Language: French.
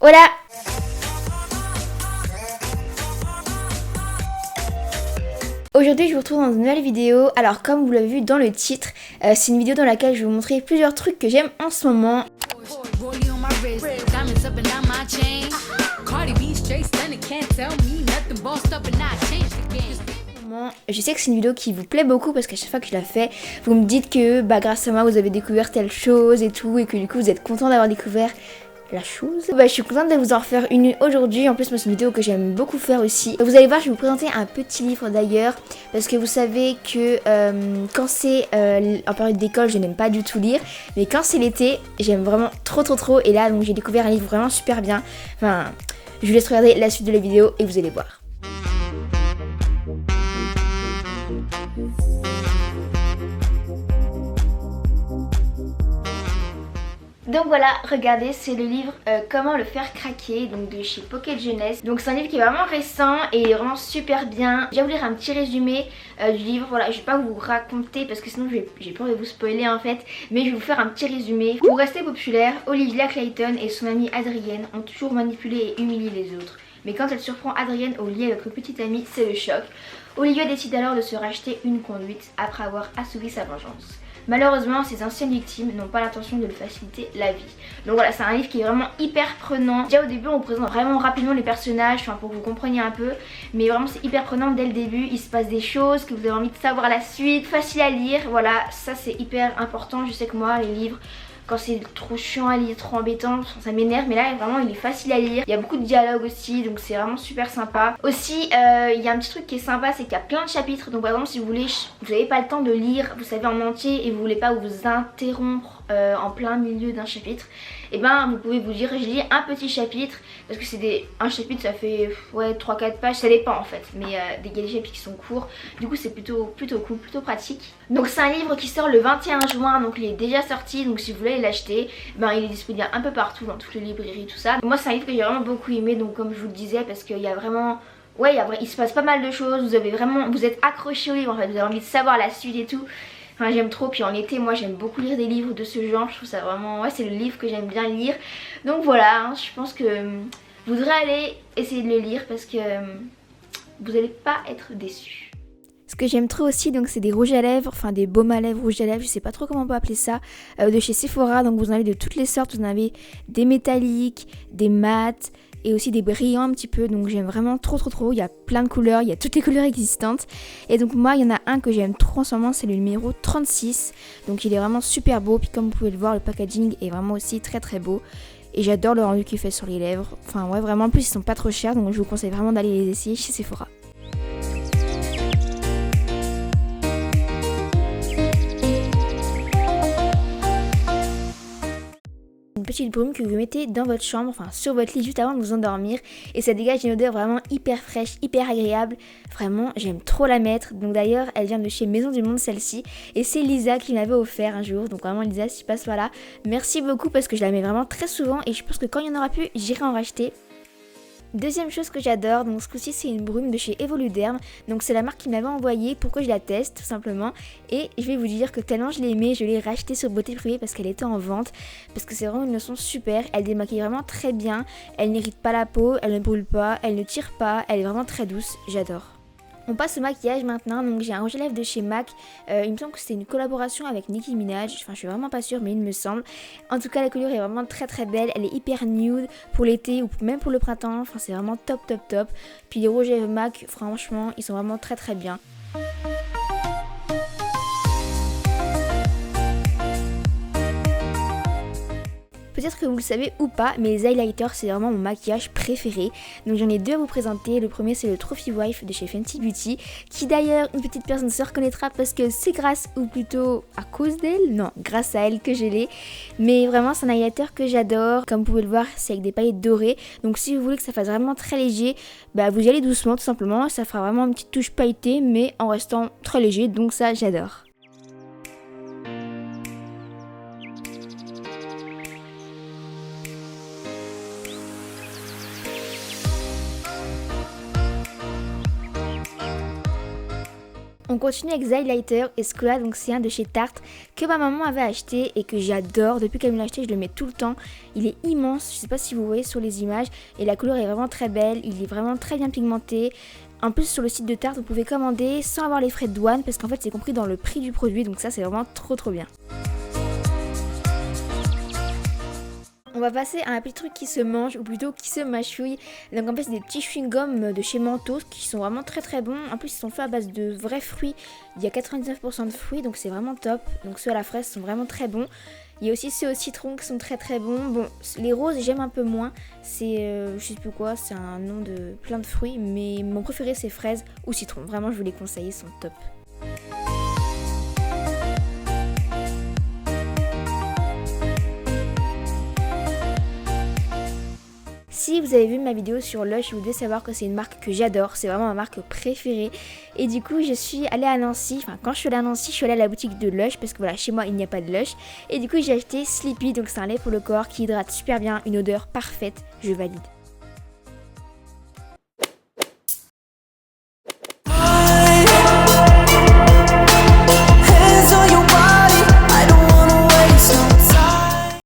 Voilà. Aujourd'hui je vous retrouve dans une nouvelle vidéo. Alors comme vous l'avez vu dans le titre, c'est une vidéo dans laquelle je vais vous montrer plusieurs trucs que j'aime en ce moment. Je sais que c'est une vidéo qui vous plaît beaucoup parce qu'à chaque fois que je la fais, vous me dites que grâce à moi vous avez découvert telle chose et tout, et que du coup vous êtes content d'avoir découvert la chose. Je suis contente de vous en refaire une aujourd'hui. En plus moi c'est une vidéo que j'aime beaucoup faire aussi. Vous allez voir, je vais vous présenter un petit livre d'ailleurs, parce que vous savez que quand c'est en période d'école je n'aime pas du tout lire, mais quand c'est l'été j'aime vraiment trop. Et là donc j'ai découvert un livre vraiment super bien. Enfin, je vous laisse regarder la suite de la vidéo et vous allez voir. Donc voilà, regardez, c'est le livre Comment le faire craquer, donc de chez Pocket Jeunesse. Donc c'est un livre qui est vraiment récent et vraiment super bien. Je vais vous lire un petit résumé du livre. Voilà, je vais pas vous raconter parce que sinon j'ai peur de vous spoiler en fait. Mais je vais vous faire un petit résumé. Pour rester populaire, Olivia Clayton et son amie Adrienne ont toujours manipulé et humilié les autres. Mais quand elle surprend Adrienne au lit avec notre petite amie, c'est le choc. Olivia décide alors de se racheter une conduite après avoir assouvi sa vengeance. Malheureusement, ses anciennes victimes n'ont pas l'intention de lui faciliter la vie. Donc voilà, c'est un livre qui est vraiment hyper prenant. Déjà au début, on vous présente vraiment rapidement les personnages, pour que vous compreniez un peu. Mais vraiment, c'est hyper prenant dès le début. Il se passe des choses que vous avez envie de savoir la suite. Facile à lire, voilà, ça c'est hyper important. Je sais que moi, les livres, quand c'est trop chiant à lire, trop embêtant, ça m'énerve, mais là vraiment il est facile à lire. Il y a beaucoup de dialogues aussi, donc c'est vraiment super sympa. Aussi il y a un petit truc qui est sympa, c'est qu'il y a plein de chapitres. Donc par exemple si vous voulez, vous n'avez pas le temps de lire, vous savez en entier et vous voulez pas vous interrompre en plein milieu d'un chapitre, et vous pouvez vous dire je lis un petit chapitre, parce que c'est un chapitre ça fait 3-4 pages, ça dépend en fait, mais il y a des chapitres qui sont courts, du coup c'est plutôt cool, plutôt pratique. Donc c'est un livre qui sort le 21 juin, donc il est déjà sorti, donc si vous voulez l'acheter, il est disponible un peu partout dans toutes les librairies, tout ça. Moi c'est un livre que j'ai vraiment beaucoup aimé, donc comme je vous le disais, parce qu'il y a vraiment... il se passe pas mal de choses, vous êtes accroché au livre en fait, vous avez envie de savoir la suite et tout. Enfin, j'aime trop, puis en été moi j'aime beaucoup lire des livres de ce genre, je trouve ça vraiment, c'est le livre que j'aime bien lire. Donc voilà, je pense que vous devrez aller essayer de le lire parce que vous n'allez pas être déçus. Ce que j'aime trop aussi, donc c'est des rouges à lèvres, enfin des baumes à lèvres, rouges à lèvres, je sais pas trop comment on peut appeler ça, de chez Sephora. Donc vous en avez de toutes les sortes, vous en avez des métalliques, des mats et aussi des brillants un petit peu. Donc j'aime vraiment trop, il y a plein de couleurs, il y a toutes les couleurs existantes. Et donc moi il y en a un que j'aime trop en ce moment, c'est le numéro 36. Donc il est vraiment super beau, puis comme vous pouvez le voir, le packaging est vraiment aussi très beau. Et j'adore le rendu qu'il fait sur les lèvres, enfin ouais vraiment, en plus ils sont pas trop chers, donc je vous conseille vraiment d'aller les essayer chez Sephora. Une petite brume que vous mettez dans votre chambre, enfin sur votre lit juste avant de vous endormir, et ça dégage une odeur vraiment hyper fraîche, hyper agréable. Vraiment j'aime trop la mettre. Donc d'ailleurs elle vient de chez Maison du Monde celle-ci, et c'est Lisa qui me l'avait offert un jour. Donc vraiment Lisa, si tu passes par là, merci beaucoup parce que je la mets vraiment très souvent et je pense que quand il y en aura plus j'irai en racheter. Deuxième chose que j'adore, donc ce coup-ci c'est une brume de chez Evoluderm, donc c'est la marque qui m'avait envoyé pour que je la teste tout simplement, et je vais vous dire que tellement je l'ai aimée, je l'ai rachetée sur Beauté Privée parce qu'elle était en vente, parce que c'est vraiment une lotion super, elle démaquille vraiment très bien, elle n'irrite pas la peau, elle ne brûle pas, elle ne tire pas, elle est vraiment très douce, j'adore. On passe au maquillage maintenant, donc j'ai un rouge à lèvres de chez MAC, il me semble que c'est une collaboration avec Nicki Minaj, enfin je suis vraiment pas sûre mais il me semble. En tout cas la couleur est vraiment très belle, elle est hyper nude pour l'été ou même pour le printemps, enfin c'est vraiment top. Puis les rouges à lèvres MAC, franchement ils sont vraiment très bien. Peut-être que vous le savez ou pas, mais les highlighters c'est vraiment mon maquillage préféré. Donc j'en ai deux à vous présenter. Le premier c'est le Trophy Wife de chez Fenty Beauty, qui d'ailleurs une petite personne se reconnaîtra parce que c'est grâce, ou plutôt à cause d'elle, non, grâce à elle que je l'ai. Mais vraiment c'est un highlighter que j'adore. Comme vous pouvez le voir, c'est avec des paillettes dorées. Donc si vous voulez que ça fasse vraiment très léger, vous y allez doucement tout simplement. Ça fera vraiment une petite touche pailletée mais en restant très léger, donc ça j'adore. On continue avec The Highlighter et ce là donc c'est un de chez Tarte que ma maman avait acheté et que j'adore. Depuis qu'elle me l'a acheté, je le mets tout le temps. Il est immense, je sais pas si vous voyez sur les images, et la couleur est vraiment très belle, il est vraiment très bien pigmenté. En plus sur le site de Tarte vous pouvez commander sans avoir les frais de douane parce qu'en fait c'est compris dans le prix du produit, donc ça c'est vraiment trop bien. On va passer à un petit truc qui se mange ou plutôt qui se mâchouille. Donc en fait c'est des petits chewing-gums de chez Mentos qui sont vraiment très bons. En plus ils sont faits à base de vrais fruits. Il y a 99% de fruits donc c'est vraiment top. Donc ceux à la fraise sont vraiment très bons. Il y a aussi ceux au citron qui sont très bons. Bon, les roses j'aime un peu moins. C'est je sais plus quoi, c'est un nom de plein de fruits. Mais mon préféré c'est fraise ou citron. Vraiment je vous les conseille, ils sont top. Si vous avez vu ma vidéo sur Lush, vous devez savoir que c'est une marque que j'adore, c'est vraiment ma marque préférée. Et du coup, je suis allée à Nancy, enfin quand je suis allée à Nancy, je suis allée à la boutique de Lush parce que voilà, chez moi il n'y a pas de Lush. Et du coup, j'ai acheté Sleepy, donc c'est un lait pour le corps qui hydrate super bien, une odeur parfaite, je valide.